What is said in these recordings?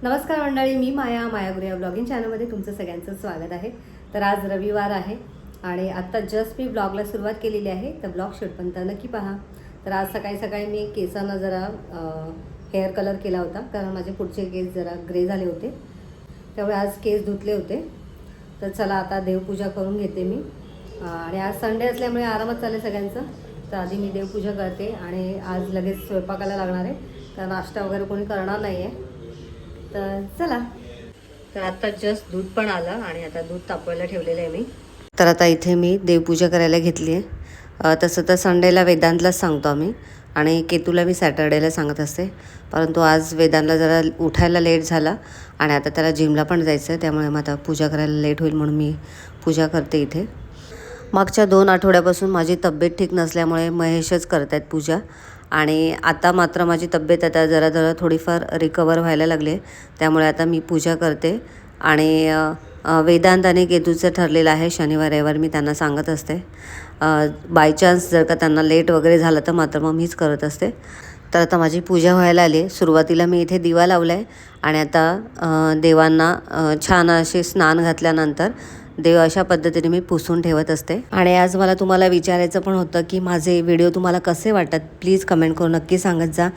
नमस्कार मंडळी, मी माया गुरे या ब्लॉगिंग चॅनलमध्ये तुमचं सगळ्यांचं स्वागत आहे. तर आज रविवार आहे आणि आत्ता जस्ट मी ब्लॉगला सुरुवात केलेली आहे. तर ब्लॉग शेवटपर्यंत नक्की पहा. तर आज सकाळी सकाळी मी केसांना जरा हेअर कलर केला होता, कारण माझे पुढचे केस जरा ग्रे झाले होते, त्यामुळे आज केस धुतले होते. तर चला आता देवपूजा करून घेते मी. आणि आज संडे असल्यामुळे आरामच चालेल सगळ्यांचं. तर आधी मी देवपूजा करते आणि आज लगेच स्वयंपाकाला लागणार आहे, तर नाश्ता वगैरे कोणी करणार नाही आहे. तर चला. तर आता जस्ट दूध पण आलं आणि आता दूध तापवायला ठेवलेलं आहे मी. तर आता इथे मी देवपूजा करायला घेतली आहे. तसं तर संडेला वेदांतलाच सांगतो आम्ही आणि केतूला मी सॅटर्डेला सांगत असते, परंतु आज वेदांतला जरा उठायला लेट झाला आणि आता त्याला जिमला पण जायचं आहे, त्यामुळे मग आता पूजा करायला लेट होईल म्हणून मी पूजा करते इथे. मागच्या 2 आठवड्यापासून माझी तब्येत ठीक नसल्यामुळे महेशच करत आहेत पूजा आणि आता मात्र माझी तब्येत आता जरा थोडीफार रिकवर व्हायला लागली, त्यामुळे आता मी पूजा करते. आणि वेदांत आणि केतूचं ठरलेलं आहे शनिवार रविवार मी त्यांना सांगत असते. बाय चान्स जर का त्यांना लेट वगैरे झालं तर मात्र मग मीच करत असते. तर आता माझी पूजा व्हायला आली. सुरुवातीला मी इथे दिवा लावला आहे आणि आता देवांना छान असे स्नान घातल्यानंतर देव अशा पद्धतीने मी पुसून ठेवत असते. आणि आज मला तुम्हाला विचारायचं पण होतं की माझे व्हिडिओ तुम्हाला कसे वाटतात, प्लीज कमेंट करून नक्की सांगत जा.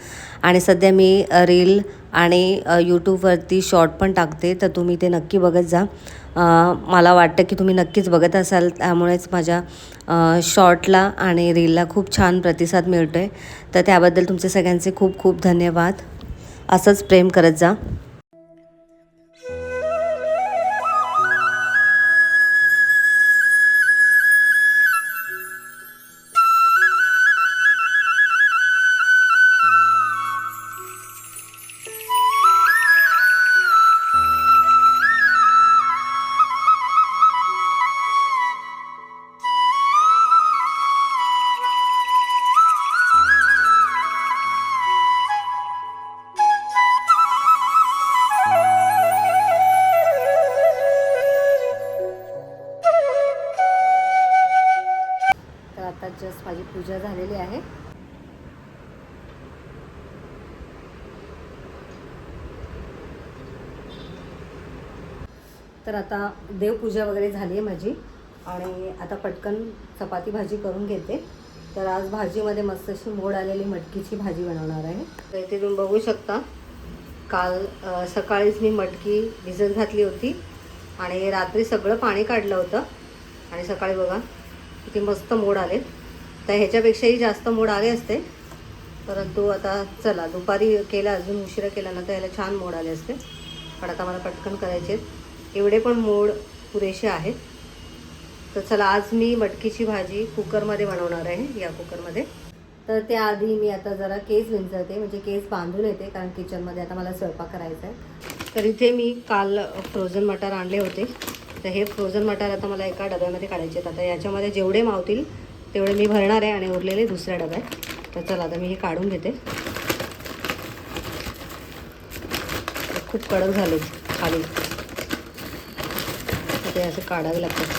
आणि सध्या मी रील आणि यूट्यूबवरती शॉर्ट पण टाकते, तर तुम्ही ते नक्की बघत जा. मला वाटतं की तुम्ही नक्कीच बघत असाल, त्यामुळेच माझ्या शॉर्टला आणि रीलला खूप छान प्रतिसाद मिळतो आहे. तर त्याबद्दल तुमचे सगळ्यांचे खूप खूप धन्यवाद. असंच प्रेम करत जा. तर आता जस्ट माझी पूजा झालेली आहे. तर आता देवपूजा वगैरे झाली आहे माझी आणि आता पटकन चपाती भाजी करून घेते. तर आज भाजीमध्ये मस्त अशी मोड आलेली मटकीची भाजी बनवणार आहे. तर इथे तुम्ही बघू शकता, काल सकाळीच मी मटकी भिजत घातली होती आणि रात्री सगळं पाणी काढलं होतं आणि सकाळी बघा किती मस्त मोड आले. तर ह्याच्यापेक्षाही जास्त मोड आले असते, परंतु आता चला दुपारी केला, अजून उशिरा केला ना तर ह्याला छान मोड आले असते. पण आता मला पटकन करायचे आहेत, एवढे पण मोड पुरेसे आहेत. तर चला आज मी मटकीची भाजी कुकरमध्ये बनवणार आहे, या कुकरमध्ये. तर त्याआधी मी आता जरा केस विंचरते, म्हणजे केस बांधून येते, कारण किचनमध्ये आता मला स्वयंपाक करायचा आहे. तर इथे मी काल फ्रोझन मटार आणले होते, तर हे फ्रोझन मटार आता मला एका डब्यामध्ये काढायचे आहेत. आता याच्यामध्ये जेवढे मावतील तेवढे मी भरणार आहे आणि उरलेले दुसऱ्या डब्यात. तर चला आता मी हे काढून घेते. खूप कडक झाले खाली, ते असे काढावे लागतात.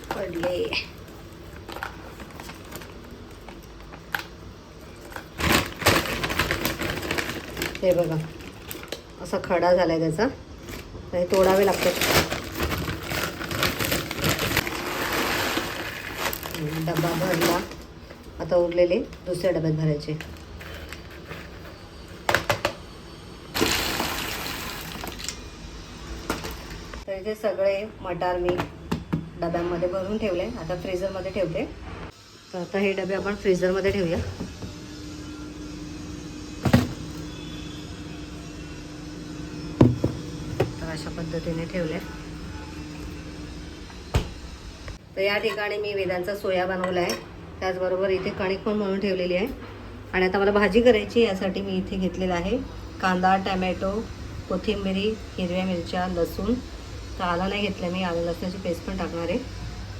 पडले. हे बघा असा खडा झालाय त्याचा, तर हे तोडावे लागतात. डबा भरला, आता उरलेले दुसऱ्या डब्यात भरायचे. तर इथे सगळे मटार मी डब्यांमध्ये भरून ठेवले, आता फ्रीझरमध्ये ठेवते. तर आता हे डबे आपण फ्रीझरमध्ये ठेवूया. तर अशा पद्धतीने ठेवले. तर या ठिकाणी मी वेदांचा सोया बनवला आहे, त्याचबरोबर इथे कणिक पण म्हणून ठेवलेली आहे. आणि आता मला भाजी करायची, यासाठी मी इथे घेतलेला आहे कांदा, टॅमॅटो, कोथिंबिरी, हिरव्या मिरच्या, लसूण. तर आलं नाही घेतलं मी, आलं लसणाची पेस्ट पण टाकणार आहे.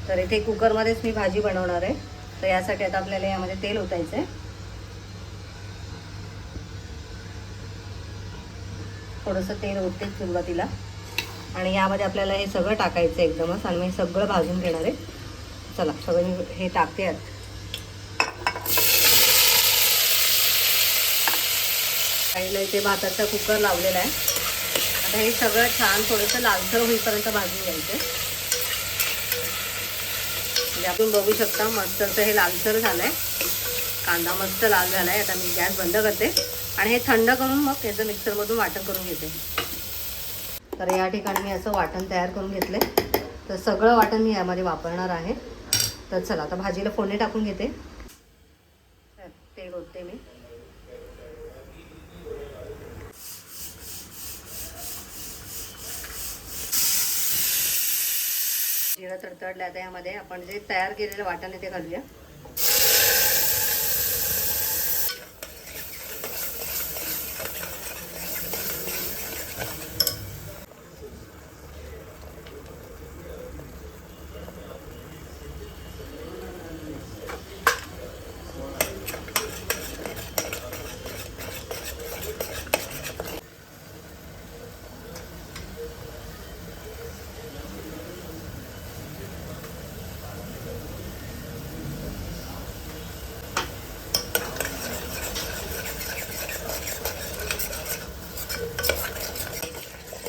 तर इथे कुकरमध्येच मी भाजी बनवणार आहे. तर यासाठी आता आपल्याला यामध्ये तेल ओतायचं आहे. थोडंसं तेल ओतते सुरुवातीला. आणि यामध्ये आपल्याला हे सगळं टाकायचं एकदमच आणि मी सगळं भाजून घेणार आहे. चला सगळं मी हे टाकते यात. साईडला इथे भाताचा कुकर लावलेला आहे. आता हे सगळं छान थोडंसं लालसर होईपर्यंत भाजून घ्यायचं. म्हणजे आपण बघू शकता मस्त असं हे लालसर झालं आहे. कांदा मस्त लाल झाला आहे. आता मी गॅस बंद करते आणि हे थंड करून मग याचं मिक्सरमधून वाटण करून घेते. तर या ठिकाणी मी असं वाटण तयार करून घेतलं आहे. तर सगळं वाटण मी यामध्ये वापरणार आहे. तर चला आता भाजीला फोडणी टाकून घेते. तेल ओतते मी. जिरं तडतडलं. आता यामध्ये आपण जे तयार केलेलं वाटण आहे ते घालूया.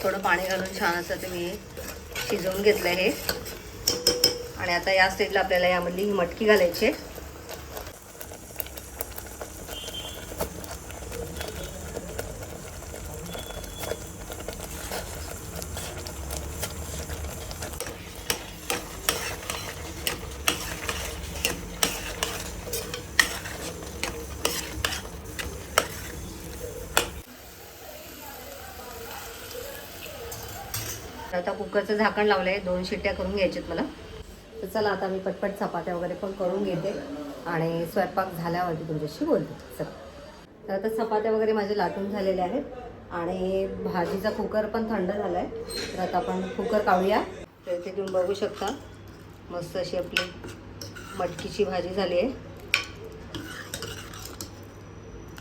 थोडं पाणी घालून छान असं ते मी शिजवून घेतलं आहे. आणि आता या स्टेजला आपल्याला यामधली ही मटकी घालायची आहे. आता कुकरचं झाकण लावलं आहे. 2 शिट्ट्या करून घ्यायच्यात मला. तर चला आता मी पटपट चपात्या वगैरे पण करून घेते आणि स्वयंपाक झाल्यावरती तुमच्याशी बोलते. चला तर आता चपात्या वगैरे माझे लाटून झालेले आहेत आणि भाजीचा कुकर पण थंड झाला आहे. तर आता आपण कुकर काढूया. तर इथे तुम्ही बघू शकता मस्त अशी आपली मटकीची भाजी झाली आहे.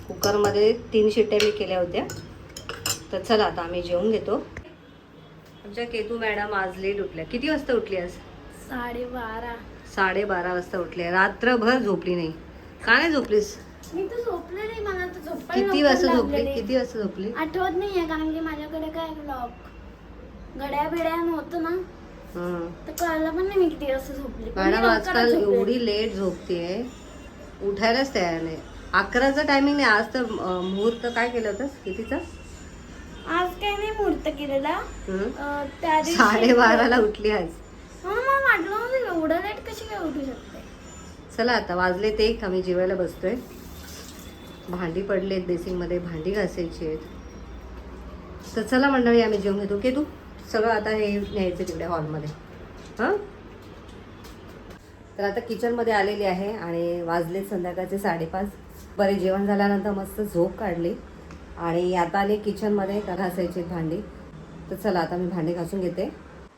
कुकरमध्ये 3 शिट्ट्या मी केल्या होत्या. तर चला आता आम्ही जेवून घेतो. आमच्या केतू मॅडम आज लेट उठल्या. किती वाजता उठली आज? 12:30. 12:30 वाजता उठली. रात्रभर झोपली नाही. का नाही झोपलीस? मी तर झोपले नाही. मला तर झोपायला किती वाजता झोपली? आठवत नाहीये कारण की माझ्याकडे काय लॉक घड्या बिड्या नव्हतं ना. तर कळलं पण नाही मी किती वाजता झोपली. मॅडम आजकाल एवढी लेट झोपतेय, उठायलाच तयार नाही. 11चा टायमिंग नाही. आज तर मुहूर्त काय केलं होतं? कितीचा? आज काही नाही मुहूर्त केलेला. त्या दिवशी 12:30ला उठली आज. मला वाटलं नव्हतं एवढं लेट कशी काय उठू शकते. चला आता वाजले ते 1. आम्ही जेवायला बसतोय. भांडी पडलेत बेसिंगमध्ये, भांडी घासायची आहेत. तर चला मंडळी आम्ही जेवून घेतो. की तू सगळं आता हे न्यायचं तिकडे हॉलमध्ये. हां तर आता किचनमध्ये आलेली आहे आणि वाजले संध्याकाळचे 5:30. बरे जेवण झाल्यानंतर मस्त झोप काढली आणि आता आले किचनमध्ये घासायची भांडी. तर चला आता मी भांडी घासून घेते.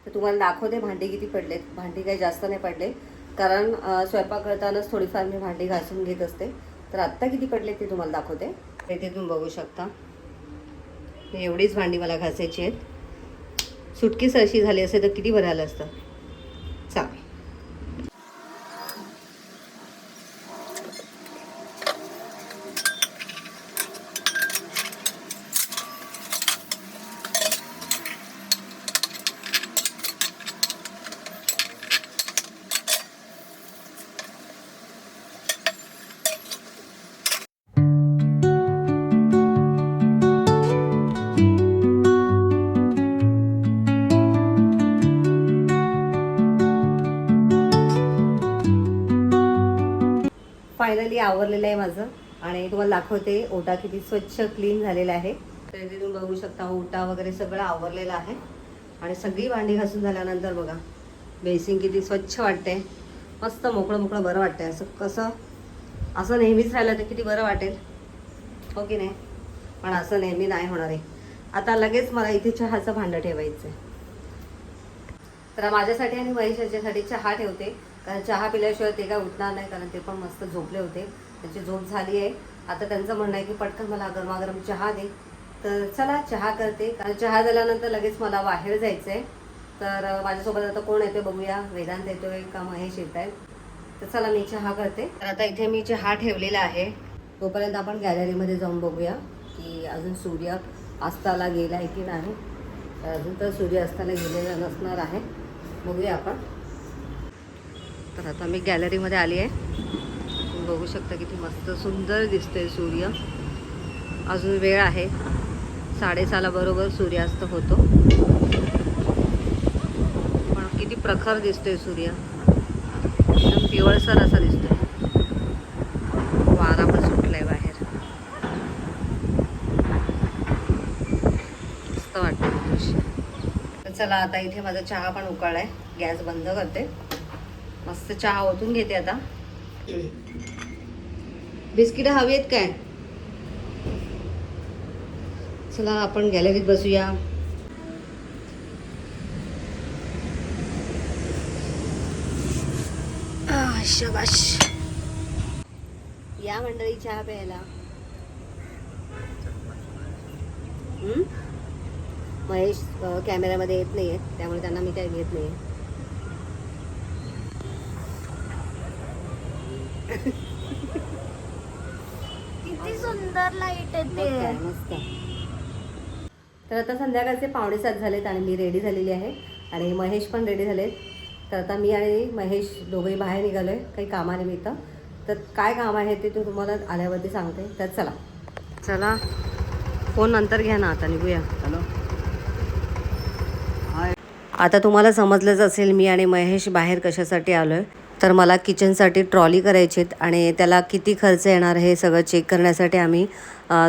तर तुम्हाला दाखवते भांडी किती पडलेत. भांडी काही जास्त नाही पडले कारण स्वयंपाक करतानाच थोडीफार मी भांडी घासून घेत असते. तर आत्ता किती पडले ते तुम्हाला दाखवते. इथे तुम्ही बघू शकता एवढीच भांडी मला घासायची आहेत. सुटकीच अशी झाली असेल तर किती बरं आलं असतं. चालेल. फायनली आवरलेलं आहे माझं आणि तुम्हाला दाखवते ओटा किती स्वच्छ क्लीन झालेला आहे. तर इथे तुम्ही बघू शकता ओटा वगैरे सगळं आवरलेलं आहे आणि सगळी भांडी घासून झाल्यानंतर बघा बेसिंग किती स्वच्छ वाटते. मस्त मोकळं मोकळं बरं वाटतंय. असं नेहमीच राहिलं तर किती बरं वाटेल, हो की नाही? पण असं नेहमी नाही होणार आहे. आता लगेच मला इथे चहाचं भांडं ठेवायचं आहे. तर माझ्यासाठी आणि महेश याच्यासाठी चहा ठेवते कारण चहा पिल्याशिवाय ते काय उठणार नाही कारण ते पण मस्त झोपले होते. त्यांची झोप झाली आहे. आता त्यांचं म्हणणं आहे की पटकन मला गरमागरम चहा दे तर चला चहा करते, कारण चहा झाल्यानंतर लगेच मला बाहेर जायचं आहे. तर माझ्यासोबत आता कोण येते बघूया. वेदांत येतोय का महेश येत आहेत. तर चला मी चहा करते. तर आता इथे मी चहा ठेवलेला आहे. तोपर्यंत आपण गॅलरीमध्ये जाऊन बघूया की अजून सूर्य अस्ताला गेला आहे की नाही. तर अजून तर सूर्य अस्ताला गेलेला नसणार आहे. बघूया आपण. तर आता मी गॅलरीमध्ये आली आहे. तुम्ही बघू शकता किती मस्त सुंदर दिसतोय सूर्य. अजून वेळ आहे. 6:30 बरोबर सूर्यास्त होतो. पण किती प्रखर दिसतोय सूर्य. एकदम पिवळसर असा दिसतोय. वारा पण सुटलाय बाहेर. मस्त वाटतं दृश्य. तर चला आता इथे माझा चहा पण उकळलाय. गॅस बंद करते. मस्त चहा ओतून घेते आता. बिस्किट हवी आहेत काय? चला आपण गॅलरीत बसूया. शाबाश. या मंडळी चहा प्यायला. महेश कॅमेऱ्यामध्ये येत नाहीये, त्यामुळे त्यांना मी काही घेत नाहीये. किती सुंदर लाईट येते. मस्त. तर आता संध्याकाळचे 6:45 झालेत आणि मी रेडी झालेली आहे आणि महेश पण रेडी झालेत. तर आता मी आणि महेश दोघंही बाहेर निघालो आहे काही कामानिमित्त. तर काय काम आहे ते तुम्हाला आल्यावरती सांगते. तर चला चला फोन नंतर घ्या ना, आता निघूया. आता तुम्हाला समजलंच असेल मी आणि महेश बाहेर कशासाठी आलो आहे. तर मला किचनसाठी ट्रॉली करायची आणि त्याला किती खर्च येणार हे सगळं चेक करण्यासाठी आम्ही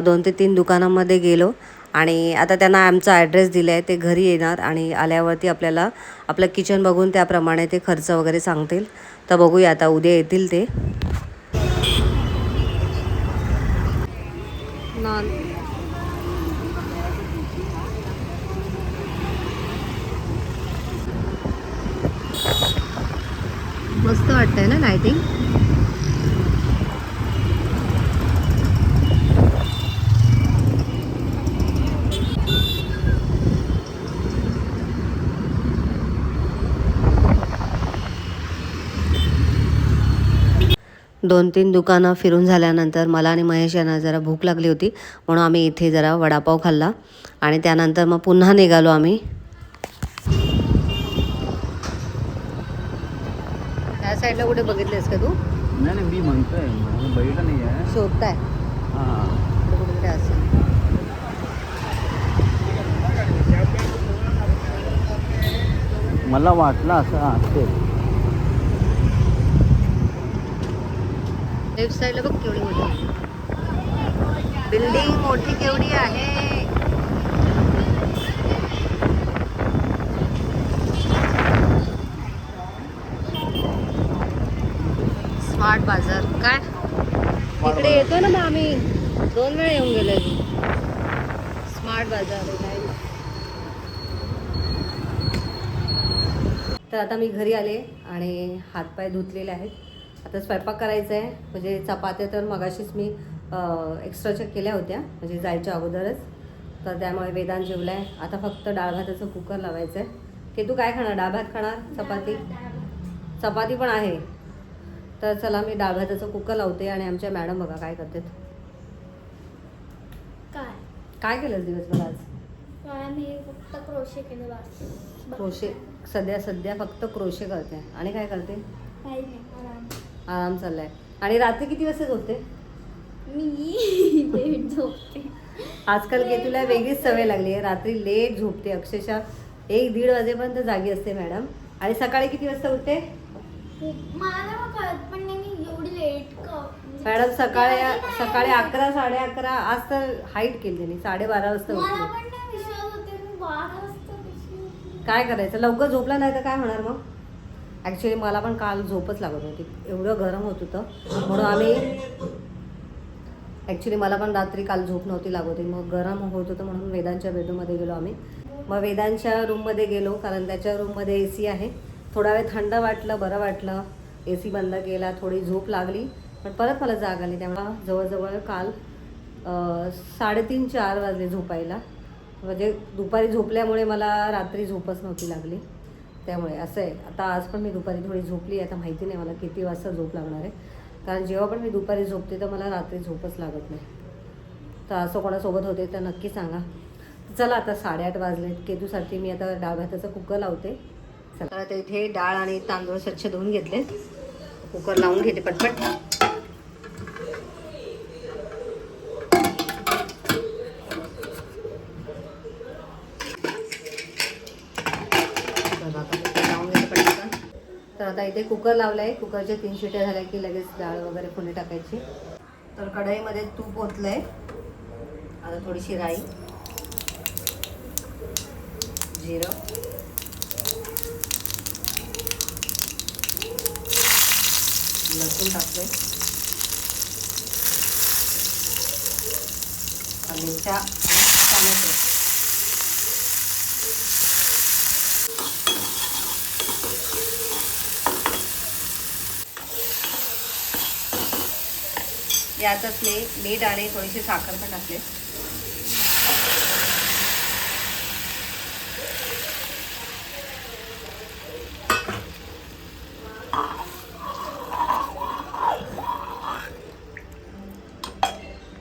2 ते 3 दुकानांमध्ये गेलो. आणि आता त्यांना आमचा ॲड्रेस दिला आहे. ते घरी येणार आणि आल्यावरती आपल्याला आपलं किचन बघून त्याप्रमाणे ते खर्च वगैरे सांगतील. तर बघूया आता उद्या येतील ते. मस्त वाटतंय ना लायटिंग. दोन 3 दुकानं फिरून झाल्यानंतर मला आणि महेश यांना जरा भूक लागली होती, म्हणून आम्ही इथे जरा वडापाव खाल्ला आणि त्यानंतर मग पुन्हा निघालो आम्ही. त्या साईडला कुठे बघितलेस का तू? नाही मी म्हणतोय, बघितलं नाही आहे. शोधताय? हां, कुठे असेल. मला वाटलं असं असेल. लेफ्ट साईडला बघ केवढी मोठी बिल्डिंग, मोठी केवढी आहे. स्मार्ट बाजार काय इकडे येतो ना मग आम्ही 2 वेळा येऊन गेलो. स्मार्ट बाजार. तर आता मी घरी आले आणि हातपाय धुतलेले आहेत. आता स्वयंपाक करायचा आहे. म्हणजे चपात्या तर मगाशीच मी एक्स्ट्राच्या केल्या होत्या, म्हणजे जायच्या अगोदरच. तर त्यामुळे वेदांत जेवला आहे. आता फक्त डाळ भाताचं कुकर लावायचं आहे. की तू काय खाणार? डाळ भात खाणार? चपाती? चपाती पण आहे. तर चला मी डाळ भाताचं कुकर लावते आणि आमच्या मॅडम बघा काय करतात. काय केलं दिवसभर आज? मी फक्त क्रोशे केलं बस. क्रोशे सध्या फक्त क्रोशे करते. आणि काय करते? काही नाही, आराम चाललाय. आणि रात्री किती वाजता झोपते? मी लेट झोपते. आजकाल की तुला वेगळीच सवय लागली आहे. रात्री लेट झोपते. अक्षरशः 1-1:30 वाजेपर्यंत जागी असते मॅडम. आणि सकाळी किती वाजता उठते? मला कळत पण नाही मी एवढी लेट मॅडम सकाळी 11, 11:30. आज तर हाईट केली त्यांनी. 12:30 वाजता उठते. काय करायचं? लवकर झोपला नाही तर काय होणार मग? ॲक्च्युली मला पण काल झोपच लागत होती. एवढं गरम होत होतं म्हणून मला पण रात्री काल झोप नव्हती लागत होती. मग गरम होत होतं म्हणून वेदांच्या बेडरूममध्ये गेलो आम्ही. मग वेदांच्या रूममध्ये गेलो कारण त्याच्या रूममध्ये AC आहे. थोडा वेळ थंड वाटलं, बरं वाटलं. AC बंद केला, थोडी झोप लागली. पण परत मला जाग आली. त्यामुळे जवळजवळ काल 3:30-4 वाजले झोपायला. म्हणजे दुपारी झोपल्यामुळे मला रात्री झोपच नव्हती लागली. त्यामुळे असं आहे. आता आज पण मी दुपारी थोडी झोपली. आता माहिती नाही मला किती वाजता झोप लागणार आहे, कारण जेव्हा पण मी दुपारी झोपते तर मला रात्री झोपच लागत नाही. तर असं कोणासोबत होते तर नक्की सांगा. चला आता 8:30 वाजलेत. केतूसाठी मी आता डाळ भाताचा कुकर लावते. चला आता इथे डाळ आणि तांदूळ स्वच्छ धुवून घेतले. कुकर लावून घेते पटपट. लावून घेते पटकन. तर आता इथे कुकर लावला आहे. कुकरच्या 3 शिट्या झाल्या की लगेच डाळ वगैरे फोडणी टाकायची. तर कढईमध्ये तूप ओतलं आहे. आता थोडीशी राई, जिरं, लसूण टाकले, मिरच्या आणि टोमॅटो. यातच मीठ आणि थोडीशी साखर पण टाकले.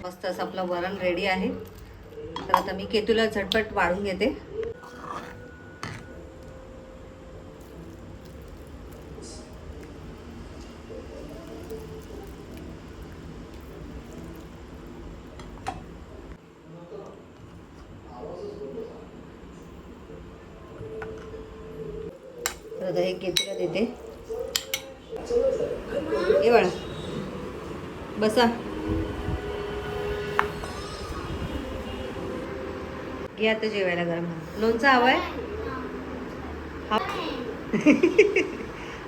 मस्त असं आपलं वरण रेडी आहे. तर आता मी केतूला झटपट वाढून घेते. तर आता हे केतूला देते. ये बाळा बसा. घे आता जेवायला गरम. लोणचं हवंय? हा.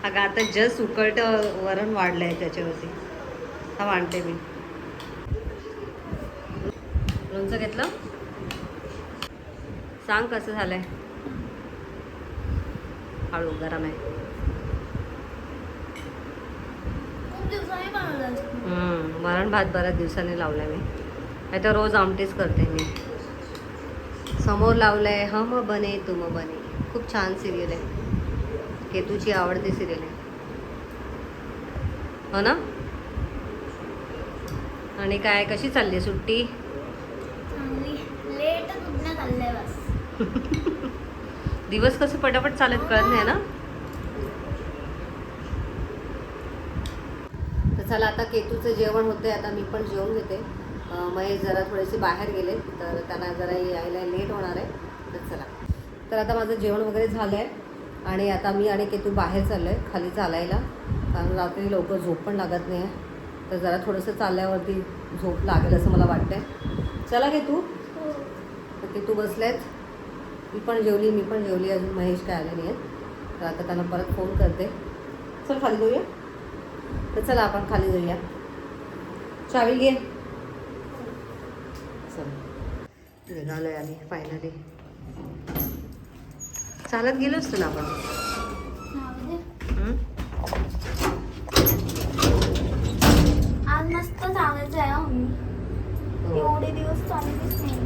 अगं आता जस्ट उकळट वरण वाढलं आहे त्याच्यावरती. हा मांडते मी. लोणचं घेतलं? सांग कसं झालंय. हळू गरम आहे. वरण भात बऱ्याच दिवसांनी लावलाय मी. नाही तर रोज आमटीच करते मी. समोर लावलंय हम बने तुम बने. खूप छान सिरियल आहे. केतूची आवडती सिरियल आहे हो ना. आणि काय कशी चालली सुट्टी? लेट उठण्यात आलंय बस. दिवस कसं पटापट चालत कळत नाही ना. तर चला आता केतूचं जेवण होते. आता मी पण जेवून घेते. महेश जरा थोडेसे बाहेर गेले तर त्यांना जरा यायला लेट होणार आहे. तर चला. तर आता माझं जेवण वगैरे झालं आहे आणि आता मी आणि केतू बाहेर चाललो आहे खाली चालायला, कारण रात्री लवकर झोप पण लागत नाही आहे. तर जरा थोडंसं चालल्यावरती झोप लागेल असं मला वाटतं आहे. चला केतू. तर केतू बसलेत. मी पण जेवली. अजून महेश काय आले नाही आहेत. तर आता त्यांना परत फोन करते. चल खाली जाऊया. तर चला आपण खाली जाऊया. चावी घे. चल निघालोय आम्ही फायनली. चालत गेलो असतो ना आपण. आज मस्त चालायचं आहे मम्मी. एवढे दिवस चाललीच नाही.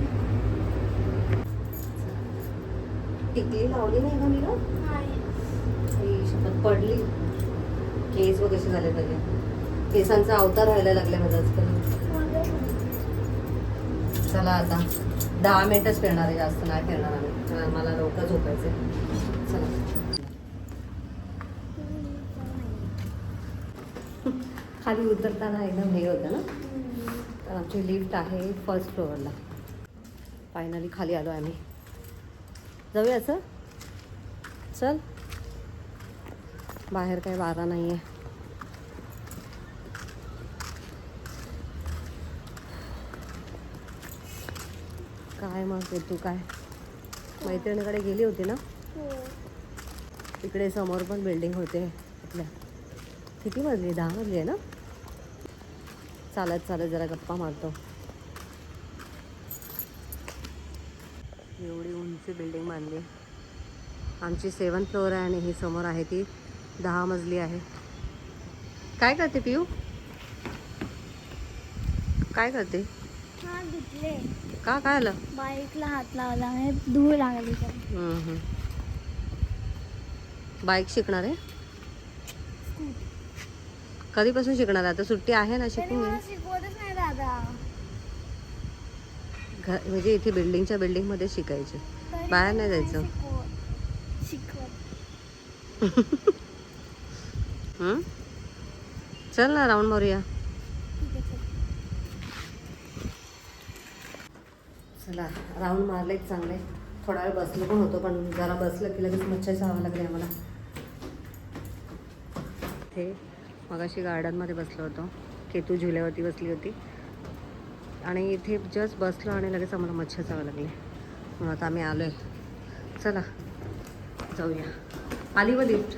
टिकली लावली नाही का मी ना. नाही. शपथ पडली. केस व कसे झाले पाहिजे. केसांचा अवतार व्हायला लागला माझा आजकाल. चला आता 10 मिनिटच फिरणार आहे, जास्त नाही फिरणार आम्ही, कारण मला लवकर झोपायचं आहे. चला. खाली उतरताना एकदम हे होतं ना. तर आमची लिफ्ट आहे फर्स्ट फ्लोअरला. फायनली खाली आलो आम्ही. जाऊया असं. चल. बाहेर काही वारा नाही आहे. काय मग तू काय मैत्रिणीकडे गेली होती ना. तिकडे समोर पण बिल्डिंग होते आपल्या. किती मजली? 10 मजली आहे ना. चालत चालत जरा गप्पा मारतो. एवढी उंची बिल्डिंग बांधली. आमची 7th फ्लोअर आहे आणि ही समोर आहे ती 10 मजली आहे. काय करते पियू? काय करते? हा धुतले. का काय आलं? बाईकला हात लावला म्हणजे धूळ लागली त्याला. बाईक शिकणार आहे? कधीपासून शिकणार आहे? आता सुट्टी आहे ना, त्याने शिकून मला घे. शिकवतच नाही दादा. म्हणजे इथे बिल्डिंगच्या बिल्डिंग मध्ये शिकायचे, तरी बाहेर पण नाही जायचं. शिकवत. हं? चल ना राऊंड मारूया. ठीक आहे चल. चला राऊंड मारले चांगले. थोडा वेळ बसलो पण होतो, पण जरा बसलं की लगेच मच्छर चावावं लागले आम्हाला. इथे मगाशी गार्डनमध्ये बसलो होतो, केतू झुल्यावरती बसली होती आणि इथे जस्ट बसलो आणि लगेच आम्हाला मच्छर चावावं लागले. म्हणून आता आम्ही आलो आहे. चला जाऊया. आली व लिफ्ट.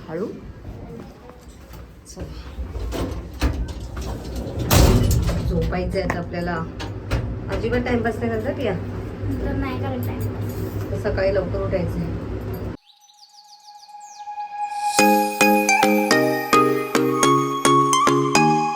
हळू. चला झोपायचं आहे आता आपल्याला. अजिबात टाइमपास नाही करतात या. तर नाही करायचं. तर सकाळी लवकर उठायचं आहे.